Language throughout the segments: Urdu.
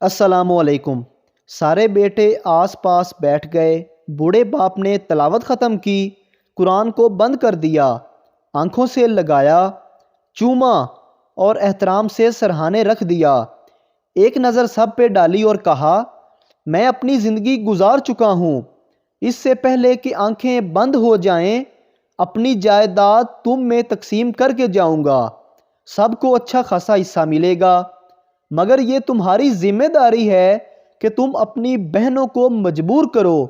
السلام علیکم۔ سارے بیٹے آس پاس بیٹھ گئے۔ بوڑھے باپ نے تلاوت ختم کی، قرآن کو بند کر دیا، آنکھوں سے لگایا، چوما اور احترام سے سرہانے رکھ دیا۔ ایک نظر سب پہ ڈالی اور کہا، میں اپنی زندگی گزار چکا ہوں، اس سے پہلے کہ آنکھیں بند ہو جائیں اپنی جائیداد تم میں تقسیم کر کے جاؤں گا۔ سب کو اچھا خاصا حصہ ملے گا، مگر یہ تمہاری ذمہ داری ہے کہ تم اپنی بہنوں کو مجبور کرو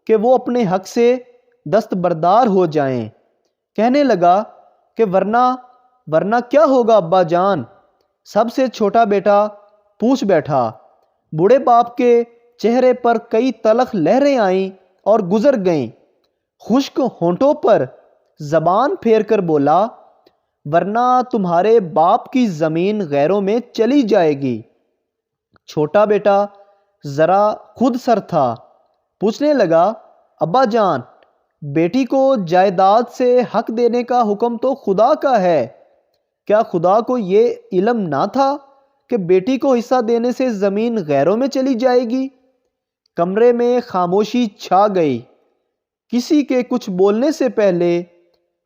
کہ وہ اپنے حق سے دستبردار ہو جائیں۔ کہنے لگا کہ ورنہ کیا ہوگا ابا جان؟ سب سے چھوٹا بیٹا پوچھ بیٹھا۔ بوڑھے باپ کے چہرے پر کئی تلخ لہریں آئیں اور گزر گئیں۔ خشک ہونٹوں پر زبان پھیر کر بولا، ورنہ تمہارے باپ کی زمین غیروں میں چلی جائے گی۔ چھوٹا بیٹا ذرا خود سر تھا، پوچھنے لگا، ابا جان، بیٹی کو جائیداد سے حق دینے کا حکم تو خدا کا ہے، کیا خدا کو یہ علم نہ تھا کہ بیٹی کو حصہ دینے سے زمین غیروں میں چلی جائے گی؟ کمرے میں خاموشی چھا گئی۔ کسی کے کچھ بولنے سے پہلے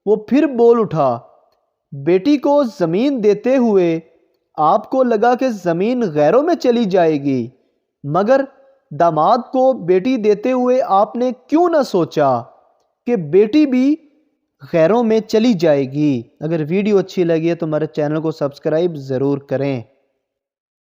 وہ پھر بول اٹھا، بیٹی کو زمین دیتے ہوئے آپ کو لگا کہ زمین غیروں میں چلی جائے گی، مگر داماد کو بیٹی دیتے ہوئے آپ نے کیوں نہ سوچا کہ بیٹی بھی غیروں میں چلی جائے گی؟ اگر ویڈیو اچھی لگی ہے تو ہمارے چینل کو سبسکرائب ضرور کریں۔